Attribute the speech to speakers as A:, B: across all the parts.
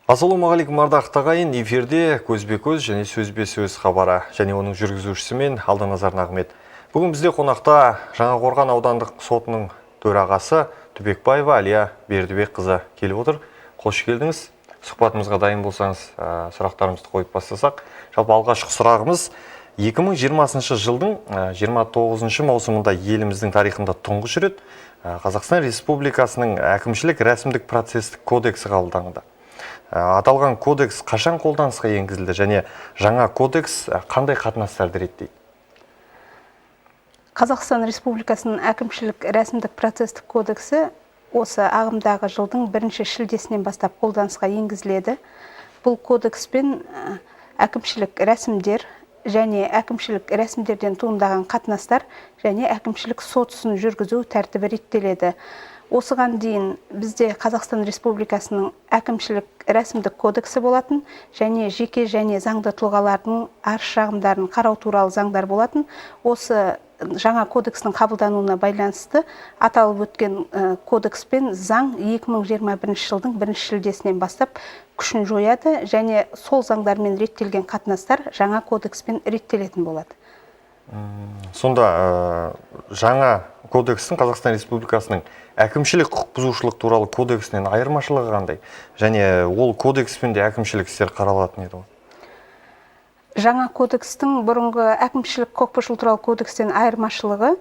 A: Ассалаумағалейкум ардақты ағайын, эфирде көзбе-көз және сөзбе-сөз хабары және оның жүргізушісімен Алданазар Нағмет. Бүгін бізде қонақта Жаңақорған аудандық сотының төрағасы Түбекбаева Алия Бердібекқызы келіп отыр. Қош келдіңіз. Сұхбатымызға дайын болсаңыз, сұрақтарымызды қойып бастасақ. Жалпы алғашқы сұрағымыз 2020 жылдың 29 маусымында еліміздің тарихында тұңғыш рет Қазақстан Республикасының әкімшілік рәсімдік процестік кодексі қабылданды. Аталған кодекс қашан қолданысқа енгізілді және жаңа кодекс қандай қатынастарды реттейді?
B: Қазақстан Республикасының әкімшілік рәсімдік процестік кодексі осы ағымдағы жылдың 1 шілдесінен бастап қолданысқа енгізіледі. Бұл кодекспен әкімшілік рәсімдер және әкімшілік рәсімдерден туындаған қатынастар және әкімшілік сот ісін жүргізу тәртібі реттеледі. Осыған дейін бізде Қазақстан Республикасының әкімшілік рәсімдік кодексі болатын және жеке және заңды тұлғалардың арыз-шағымдарын қарау туралы заңдар болатын. Осы жаңа кодекстің қабылдануына байланысты аталып өткен кодекспен заң 2021 жылдың 1 шілдесінен бастап күшін жояды және сол заңдармен реттелген қатынастар жаңа кодекспен реттелетін болады.
A: Сонда жаңа кодекстің Қазақстан Республикасының әкімшілік құқық бұзушылық туралы кодексінен айырмашылығы қандай? Және ол кодекспен де әкімшілік істер қаралатын еді ғой?
B: Жаңа кодекстің бұрынғы әкімшілік құқық бұзушылық туралы кодекстен айырмашылығы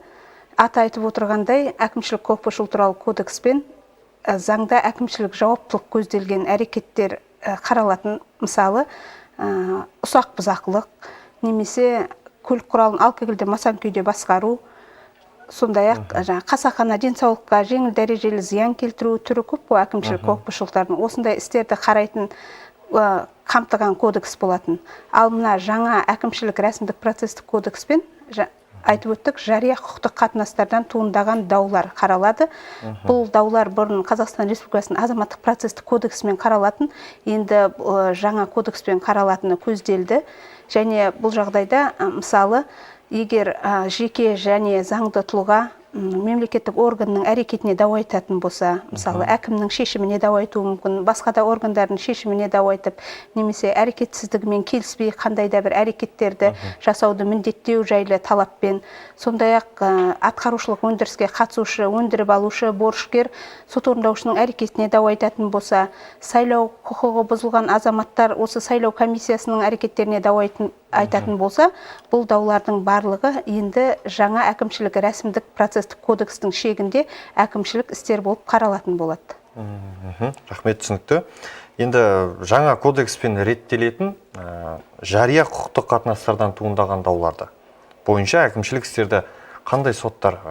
B: аты айтып отырғандай, әкімшілік құқық бұзушылық туралы кодекспен заңда әкімшілік жауаптылық көзделген әрекеттер қаралатын, мысалы ұсақ бұзақылық немесе көлік құралын алкогольді масан күйде басқару, сондай-ақ қасақана денсаулыққа жеңіл дәрежелі зиян келтіру түрі көп бұл әкімшілік құқық бұзушылықтардың. Осындай істерді қарайтын қамтыған кодекс болатын. Ал мына жаңа әкімшілік рәсімдік процестік кодекспен айтып өттік, жария құқықтық қатынастардан туындаған даулар қаралады. Бұл даулар бұрын Қазақстан Республикасының азаматтық процестік кодексімен қаралатын, енді жаңа кодекспен қаралатыны көзделді. Және бұл жағдайда, мысалы, егер жеке және заңды тұлға мемлекеттік органның әрекетіне дау айтатын болса, мысалы, әкімнің шешіміне дау айтуы мүмкін, басқа да органдардың шешіміне дау айтып, немесе әрекетсіздігімен келіспей қандай да бір әрекеттерді жасауды міндеттеу жайлы талаппен, сондай-ақ атқарушылық өндіріске қатысушы, өндіріп алушы, борышкер сот орындаушының әрекетіне дау айтатын болса, сайлау құқығы бұзылған азаматтар осы сайлау комиссиясының әрекеттеріне дау айтатын болса, бұл даулардың барлығы енді жаңа әкімшілік рәсімдік процестік кодекстің шегінде әкімшілік істер болып қаралатын болады.
A: Рахмет, түсінікті. Енді жаңа кодекспен реттелетін жария құқықтық қатынастардан туындаған дауларды бойынша әкімшілік істерді қандай соттар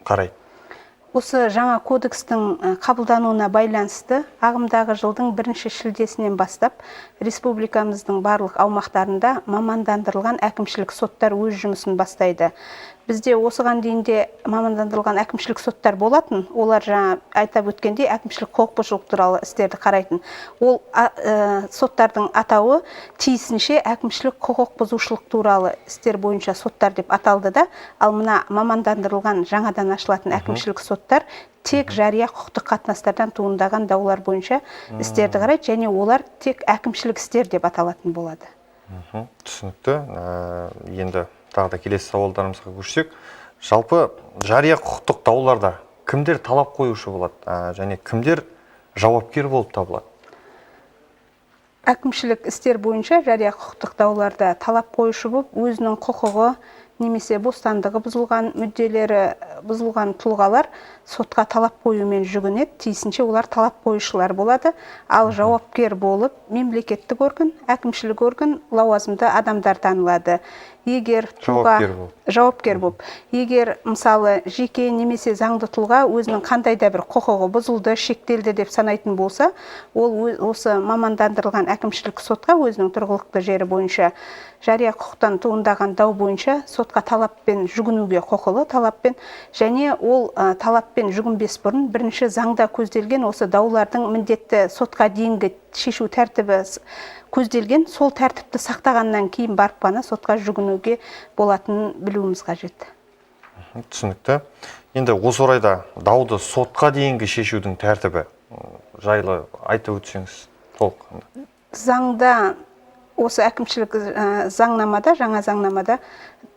A: қарайды?
B: Осы жаңа кодекстің қабылдануына байланысты ағымдағы жылдың 1 шілдесінен бастап республикамыздың барлық аумақтарында мамандандырылған әкімшілік соттар өз жұмысын бастайды. Бізде осыған дейінде мамандандырылған әкімшілік соттар болатын, олар жаңа айтап өткенде әкімшілік құқық бұзушылық туралы істерді қарайтын. Ол соттардың атауы тиісінше әкімшілік құқық бұзушылық туралы істер бойынша соттар деп аталды да, ал мына мамандандырылған жаңадан ашылатын әкімшілік соттар тек жария құқықтық қатынастардан туындаған даулар бойынша істерді қарайды және олар тек әкімшілік істер деп аталатын болады.
A: Түсінікті. Енді тағы да келесі сауалдарымызға көшсек, жалпы жария құқықтық дауларда кімдер талап қоюшы болады және кімдер жауапкер болып табылады?
B: Әкімшілік істер бойынша жария құқықтық дауларда талап қоюшы болып, өзінің құқығы немесе бостандығы бұзылған, мүдделері бұзылған тұлғалар сотқа талап қоюмен жүгінеді, тиісінше олар талап қоюшылар болады. Ал жауапкер болып мемлекеттік орган, әкімшілік орган, лауазымды адамдар танылады. Егер жауапкер болып, егер мысалы жеке немесе заңды тұлға өзінің қандай да бір құқығы бұзылды, шектелді деп санайтын болса, ол осы мамандандырылған әкімшілік сотқа өзінің тұрғылықты жері бойынша жария құқықтан туындаған дау бойынша сотқа талаппен жүгінуге құқылы, талаппен, және ол талаппен жүгінбес бұрын бірінші заңда көзделген осы даулардың міндетті сотқа дейінгі шешу тәртібі көзделген, сол тәртіпті сақтағаннан кейін барып қана сотқа жүгінуге болатынын білуіміз қажет.
A: Түсінікті. Енді осы орайда дауды сотқа дейінгі шешудің тәртібі жайлы айтып өтсеңіз. толыққанды?
B: Заңда осы әкімшілік заңнамада, жаңа заңнамада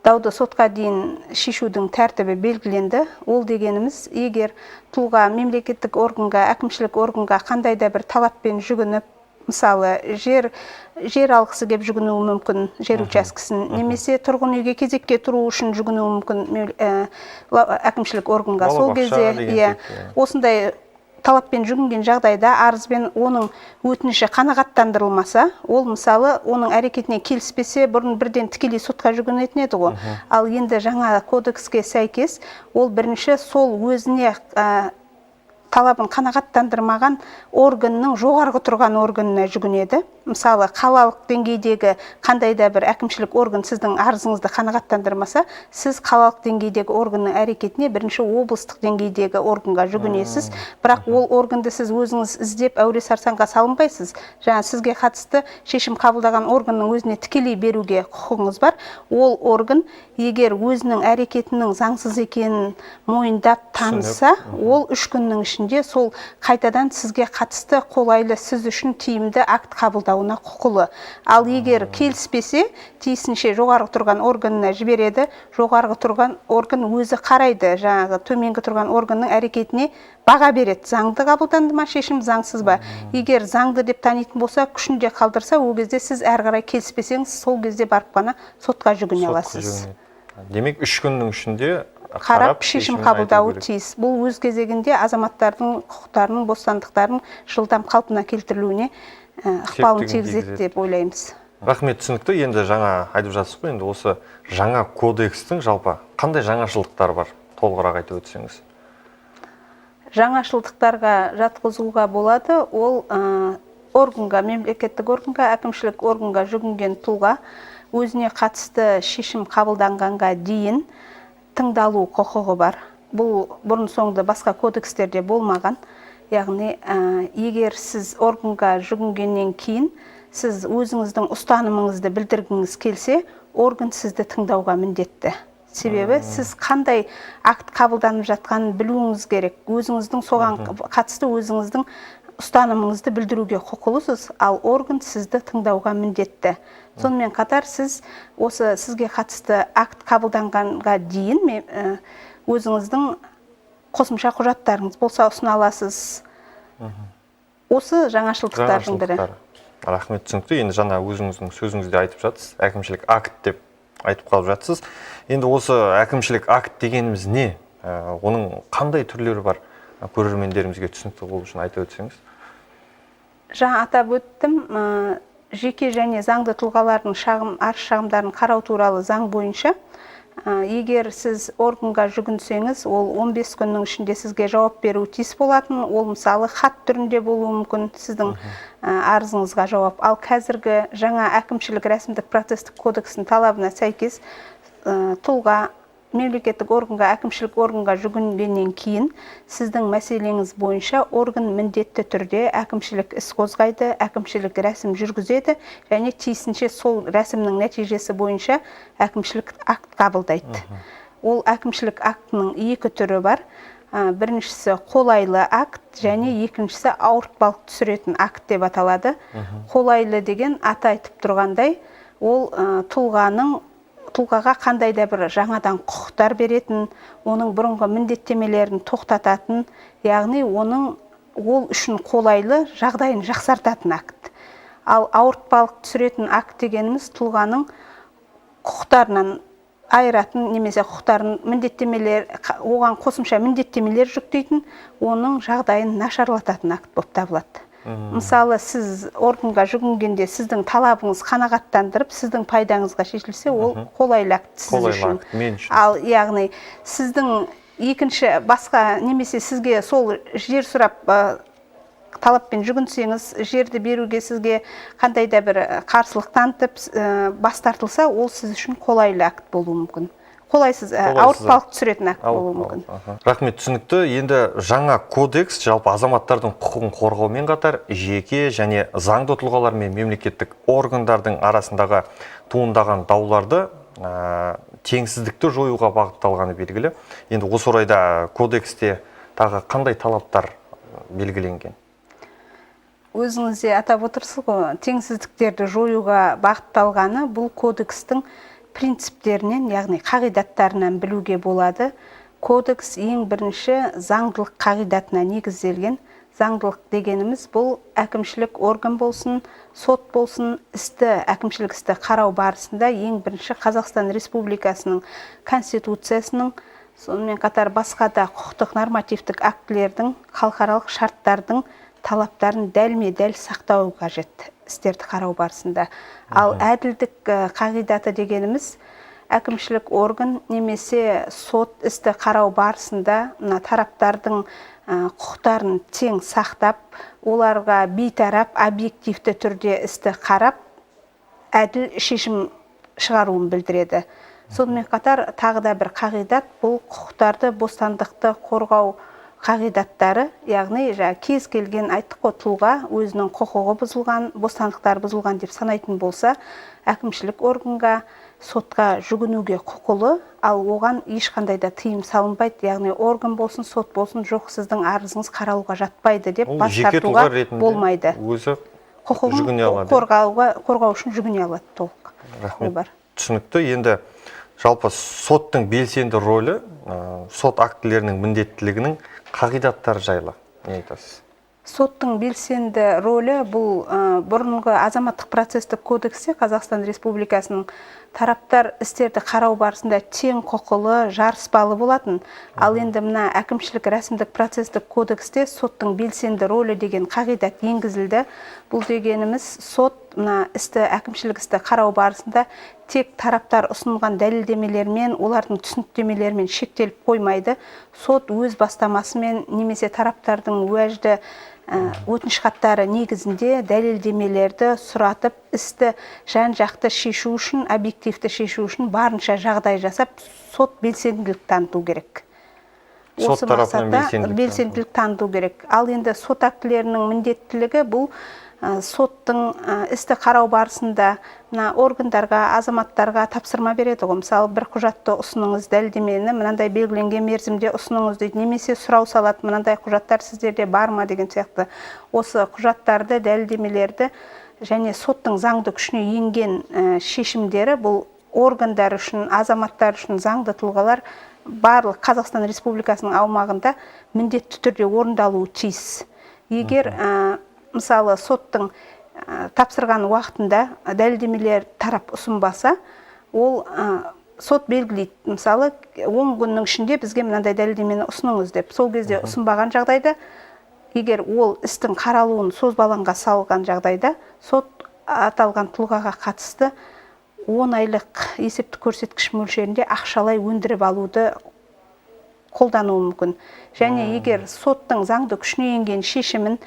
B: дауды сотқа дейін шешудің тәртібі белгіленді. Ол дегеніміз, егер тұлға мемлекеттік органға, әкімшілік органға қандай да бір талаппен жүгініп, мысалы, жер алғысы кеп жүгінуі мүмкін, жер учаскесін, немесе тұрғын үйге кезекке тұру үшін жүгінуі мүмкін әкімшілік органға. Сол кезде осындай талаппен жүгінген жағдайда арызбен оның өтініші қанағаттандырылмаса, ол мысалы оның әрекетіне келіспесе, бұрын бірден тікелей сотқа жүгінетін еді ғой. Ал енді жаңа кодекске сәйкес ол бірінші сол өзіне талабын қанағаттандырмаған органның жоғарғы тұрған органына жүгінеді. Мысалы, қалалық деңгейдегі қандай да бір әкімшілік орган сіздің арызыңызды қанағаттандырмаса, сіз қалалық деңгейдегі органның әрекетіне бірінші облыстық деңгейдегі органға жүгінесіз. Бірақ ол органды сіз өзіңіз іздеп әуре сарсаңға салынбайсыз. Жаңа сізге қатысты шешім қабылдаған органның өзіне тікелей беруге құқығыңыз бар. Ол орган егер өзінің әрекетінің заңсыз екенін мойындап таныса, ол 3 күннің ішінде сол қайтадан сізге қатысты қолайлы, сіз үшін тиімді акт қабылдауына құқылы. Ал егер келіспесе, тиісінше жоғарғы тұрған органына жібереді. Жоғарғы тұрған орган өзі қарайды, жаңағы төменгі тұрған органның әрекетіне баға береді. Заңды қабылданды ма, шешім заңсыз ба? Егер заңды деп танитын болса, күшінде қалдырса, ол кезде сіз әрі қарай келіспесеңіз, сол кезде барып қана сотқа жүгіне аласыз.
A: Демек, 3 күннің ішінде
B: қарап шешім қабылдауы тиіс. Бұл өз кезегінде азаматтардың құқықтарының, бостандықтарын жылдам қалпына келтірілуіне ықпалын тигізеді деп ойлаймыз.
A: Рахмет, түсінікті. Енді жаңа айтып жатсыз ғой, енді осы жаңа кодекстің жалпы қандай жаңашылдықтар бар? Толығырақ айтып өтсеңіз.
B: Жаңашылдықтарға жатқызуға болады. Ол органға, мемлекеттік органға, әкімшілік органға жүгінген тұлға өзіне қатысты шешім қабылданғанға дейін тыңдалу құқығы бар. Бұл бұрын соңды басқа кодекстерде болмаған. Яғни, егер сіз органға жүгінгеннен кейін, сіз өзіңіздің ұстанымыңызды білдіргіңіз келсе, орган сізді тыңдауға міндетті. Себебі, сіз қандай акт қабылданып жатқанын білуіңіз керек. Өзіңіздің соған қатысты өзіңіздің ұстанымыңызды білдіруге құқылысыз, ал орган сізді тыңдауға міндетті. Сонымен қатар сіз осы сізге қатысты акт қабылданғанға дейін өзіңіздің қосымша құжаттарыңыз болса ұсына аласыз. Осы жаңашылдықтардың бірі.
A: Рахмет, түсінікті. Енді жаңа өзіңіздің сөзіңізде айтып жатсыз, әкімшілік акт деп айтып қалып жатсыз. Енді осы әкімшілік акт дегеніміз не? Оның қандай түрлері бар? Көрермендерімізге түсінікті болу үшін айтып өтсеңіз.
B: Жаңа атап өттім, жеке және заңды тұлғалардың арыз-шағымдарын қарау туралы заң бойынша, егер сіз органға жүгінсеңіз, ол 15 күннің ішінде сізге жауап беру тиіс болатын. Ол мысалы хат түрінде болуы мүмкін сіздің арызыңызға жауап. Ал қазіргі жаңа әкімшілік рәсімдік процестік кодексінің талабына сәйкес тұлға мемлекеттік органға, әкімшілік органға жүгінгеннен кейін сіздің мәселеңіз бойынша орган міндетті түрде әкімшілік іс қозғайды, әкімшілік рәсім жүргізеді және тиісінше сол рәсімнің нәтижесі бойынша әкімшілік акт қабылдайды. Ол әкімшілік актының 2 түрі бар. Біріншісі қолайлы акт және екіншісі ауыртпалық түсіретін акт деп аталады. Қолайлы деген аты айтып тұрғандай, ол тұлғаға қандай да бір жаңадан құқықтар беретін, оның бұрынғы міндеттемелерін тоқтататын, яғни ол үшін қолайлы жағдайын жақсартатын акт. Ал ауыртпалық түсіретін акт дегеніміз тұлғаның құқықтарынан айыратын, немесе құқықтарын оған қосымша міндеттемелер жүктейтін, оның жағдайын нашарлататын акт болып табылады. Мысалы, сіз органға жүгінгенде сіздің талабыңыз қанағаттандырып, сіздің пайдаңызға шешілсе, ол қолайлы акт сіз үшін. Ал яғни сіздің екінші басқа, немесе сізге сол жер сұрап талаппен жүгінсеңіз, жерді беруге сізге қандай да бір қарсылық танытып бас тартылса, ол сіз үшін қолайлы акт болуы мүмкін. Қолайсыз, ауыртпалық түсіретін акт болуы мүмкін.
A: Рахмет, түсінікті. Енді жаңа кодекс жалпы азаматтардың құқығын қорғаумен қатар жеке және заңды тұлғалар мен мемлекеттік органдардың арасындағы туындаған дауларды теңсіздікті жоюға бағытталғаны белгілі. Енді осы орайда кодексте тағы қандай талаптар белгіленген?
B: өзіңіз де атап отырсыз ғой, теңсіздіктерді жоюға бағытталғаны бұл кодекстің принциптерінен, яғни қағидаттарынан білуге болады. Кодекс ең бірінші заңдылық қағидатына негізделген. Заңдылық дегеніміз бұл әкімшілік орган болсын, сот болсын, әкімшілік істі қарау барысында ең бірінші Қазақстан Республикасының Конституциясының, сонымен қатар басқа да құқықтық нормативтік актілердің, халықаралық шарттардың талаптарын дәлме-дәл сақтау қажет істерді қарау барысында. Ал әділдік қағидаты дегеніміз әкімшілік орган немесе сот істі қарау барысында тараптардың құқықтарын тең сақтап, оларға бейтарап, объективті түрде істі қарап, әділ шешім шығаруын білдіреді. Сонымен қатар тағы да бір қағидат бұл құқықтарды, бостандықты қорғау қағидаттары, яғни кез келген айттық қой, тұлға өзінің құқығы бұзылған, бостандықтар бұзылған деп санайтын болса, әкімшілік органға, сотқа жүгінуге құқылы, ал оған ешқандай да тыйым салынбайды, яғни орган болсын, сот болсын, жоқ сіздің арызыңыз қаралуға жатпайды деп бас тартуға болмайды.
A: Өзі
B: құқығын қорғау үшін жүгіне алады толық.
A: Рахмет. Түсінікті. Енді жалпы соттың белсенді рөлі, сот актілерінің міндеттілігінің қағидаттары жайлы не айтасыз?
B: Соттың белсенді рөлі бұл бұрынғы азаматтық процестік кодексте Қазақстан Республикасының тараптар істерді қарау барысында тең құқылы, жарыспалы болатын. Ал енді мына әкімшілік рәсімдік процестік кодексте соттың белсенді рөлі деген қағидат енгізілді. Бұл дегеніміз сот мына әкімшілік істі қарау барысында тек тараптар ұсынылған дәлелдемелермен, олардың түсініктемелерімен шектеліп қоймайды. Сот өз бастамасымен немесе тараптардың уәжді өтініш хаттары негізінде дәлелдемелерді сұратып, істі жан-жақты шешу үшін, объективті шешу үшін барынша жағдай жасап, сот белсенділік таныту керек.
A: Сот тарапынан
B: белсенділік таныту керек. Ал енді сот актілерінің міндеттілігі бұл соттың істі қарау барысында органдарға, азаматтарға тапсырма береді ғой. Мысалы, бір құжатты ұсыныңыз, дәлелдемені мынандай белгіленген мерзімде ұсыныңыз дейді, немесе сұрау салады, мынандай құжаттар сіздерде бар ма деген сияқты. Осы құжаттарды, дәлелдемелерді және соттың заңды күшіне енген шешімдері бұл органдар үшін, азаматтар үшін заңды тұлғалар барлық Қазақстан Республикасының аумағында міндетті түрде орындалуы тиіс. Егер мысалы, соттың тапсырған уақытында дәлелдемелер тарап ұсынбаса, ол сот белгілейді. Мысалы, 10 күннің ішінде бізге мынандай дәлелдемені ұсыныңыз деп. Сол кезде ұсынбаған жағдайда, егер ол істің қаралуын созбалаңға салған жағдайда, сот аталған тұлғаға қатысты 10 айлық есептік көрсеткіш мөлшерінде ақшалай өндіріп алуды қолдануы мүмкін. Және егер соттың заңды күшіне енген шешімін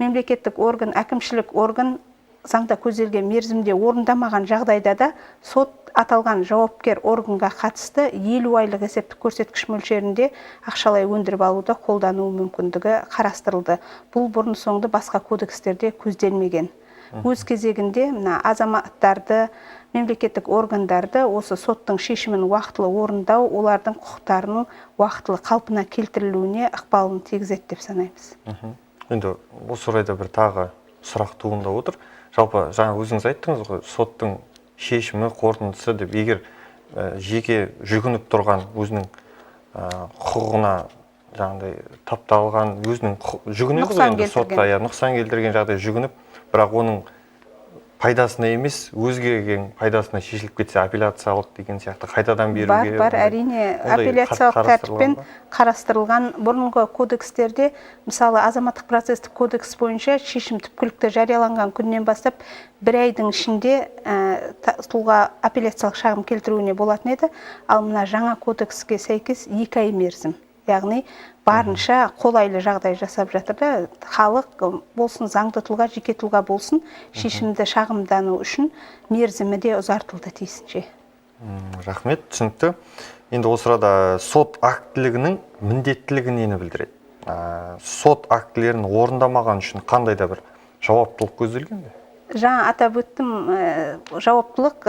B: мемлекеттік орган, әкімшілік орган заңда көзделген мерзімде орындамаған жағдайда да сот аталған жауапкер органға қатысты 50 айлық есептік көрсеткіш мөлшерінде ақшалай өндіріп алуды қолдануы мүмкіндігі қарастырылды. Бұл бұрын соңды басқа кодекстерде көзделмеген. Өз кезегінде азаматтарды, мемлекеттік органдарды осы соттың шешімін уақытылы орындау, олардың құқықтарының уақытылы қалпына келтірілуіне ықпалын тигізеді деп санаймыз.
A: Енді осы орайда бір тағы сұрақ туындап отыр. Жалпы жаңа өзіңіз айттыңыз ғой, соттың шешімі, қорытындысы деп, егер жеке жүгініп тұрған өзінің құқығына жаңағыдай тапталған, өзінің жүгінеді ғой енді сотта, нұқсан келтірген жағдай жүгініп, бірақ оның пайдасына емес, өзгерген пайдасына шешіліп кетсе, апелляциялық деген сияқты қайтадан беруге.
B: Бар, әрине, апелляциялық тәртіппен қарастырылған бұрынғы кодекстерде, мысалы, азаматтық процестік кодекс бойынша шешім түпкілікті жарияланған күннен бастап 1 айдың ішінде тұлға апелляциялық шағым келтіруіне болатын еді, ал мына жаңа кодекске сәйкес 2 ай мерзім. Яғни барынша қолайлы жағдай жасап жатыр да, халық болсын, заңды тұлға, жеке тұлға болсын, шешімді шағымдану үшін мерзімі де ұзартылды тиісінше.
A: Рахмет, түсінікті. Енді осы арада сот актілігінің міндеттілігі нені білдіреді? Сот актілерін орындамаған үшін қандай да бір жауаптылық көзделген бе?
B: Жаңа атап өттім, жауаптылық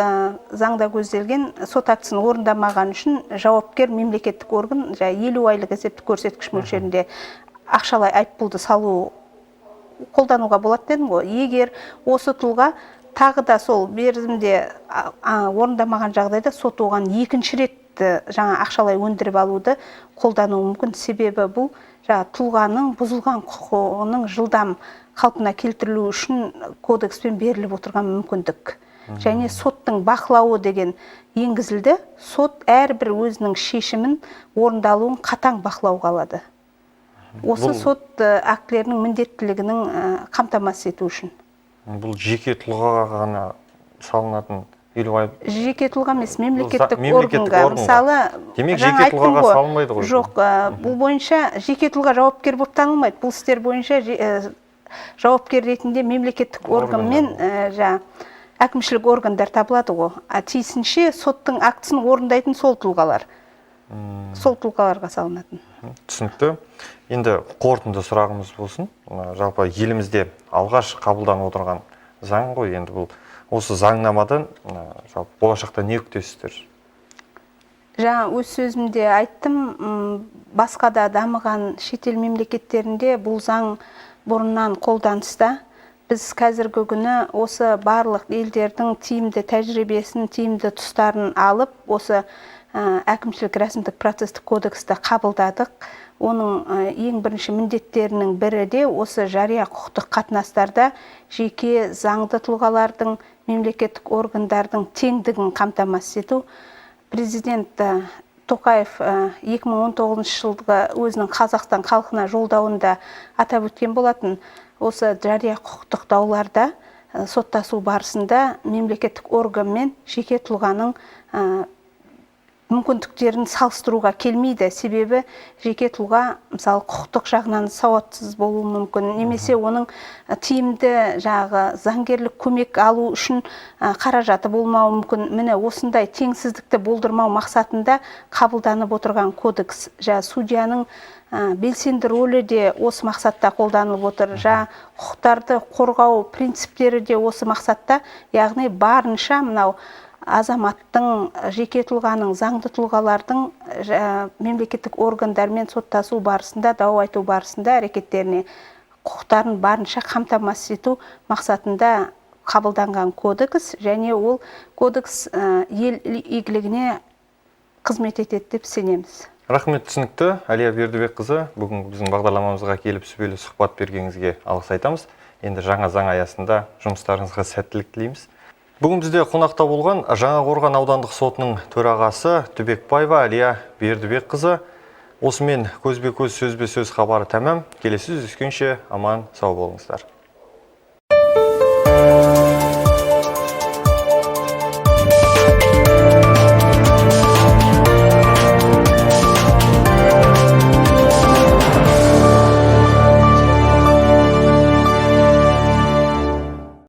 B: заңда көзделген, сот актісін орындамаған үшін жауапкер мемлекеттік орган 50 айлық есептік көрсеткіш мөлшерінде ақшалай айыппұлды салу қолдануға болады дедім ғой. Егер осы тұлға тағы да сол мерзімде орындамаған жағдайда сот оған екінші рет жаңа ақшалай өндіріп алуды қолдануы мүмкін. Себебі бұл тұлғаның бұзылған құқығының жылдам қалпына келтірілу үшін кодекспен беріліп отырған мүмкіндік. Және соттың бақылауы деген енгізілді. Сот әрбір өзінің шешімін орындалуын қатаң бақылауға алады. Осы сот актілерінің міндеттілігінің қамтамасыз ету үшін.
A: Бұл жеке тұлғаға ғана салынатын
B: жеке тұлға емес, мемлекеттік органға. Мысалы,
A: демек жеке тұлғаға салынбайды ғой.
B: Жоқ, бұл бойынша жеке тұлға жауапкер болып танылмайды. Бұл істер бойынша жауапкер ретінде мемлекеттік орган мен әкімшілік органдар табылады ғой. Тиісінше соттың актісін орындайтын сол тұлғалар. Сол тұлғаларға салынатын.
A: Түсінікті. Енді қорытынды сұрағымыз болсын. Жалпы елімізде алғаш қабылданып отырған заң ғой. Енді бұл осы заңнамадан болашақта не күтесіздер?
B: Жаңа өз сөзімде айттым, басқа да дамыған шетел мемлекеттерінде бұл заң бұрыннан қолданыста. Біз қазіргі күні осы барлық елдердің тиімді тәжірибесін, тиімді тұстарын алып, осы әкімшілік рәсімдік процестік кодексті қабылдадық. Оның ең бірінші міндеттерінің бірі де осы жария құқықтық қатынастарда жеке заңды тұлғалардың, мемлекеттік органдардың теңдігін қамтамасыз ету. Президент Тоқаев 2019 жылғы өзінің Қазақстан халқына жолдауында атап өткен болатын. Осы жария құқықтық дауларда соттасу барысында мемлекеттік орган мен жеке тұлғаның мүмкіндіктерін салыстыруға келмейді. Себебі жеке тұлға, мысалы, құқықтық жағынан сауатсыз болуы мүмкін, немесе оның тиімді заңгерлік көмек алу үшін қаражаты болмауы мүмкін. Міне осындай теңсіздікті болдырмау мақсатында қабылданып отырған кодекс. Судьяның белсенді рөлі де осы мақсатта қолданылып отыр. Құқықтарды қорғау принциптері де осы мақсатта, яғни барынша мынау азаматтың, жеке тұлғаның, заңды тұлғалардың мемлекеттік органдармен соттасу барысында, дау айту барысында әрекеттеріне құқықтарын барынша қамтамасыз ету мақсатында қабылданған кодекс, және ол кодекс ел игілігіне қызмет етеді деп сенеміз.
A: Рахмет, түсінікті. Әлия Бердібекқызы, бүгін біздің бағдарламамызға келіп сүбелі сұхбат бергеніңізге алғыс айтамыз. Енді жаңа заң аясында жұмыстарыңызға сәттілік тілейміз. Бүгін бізде қонақта болған Жаңақорған аудандық сотының төрағасы Түбекбаева Әлия Бердібекқызы. Осымен көзбе-көз, сөзбе-сөз хабары тәмам. Келесі жүздескенше аман сау болыңыздар.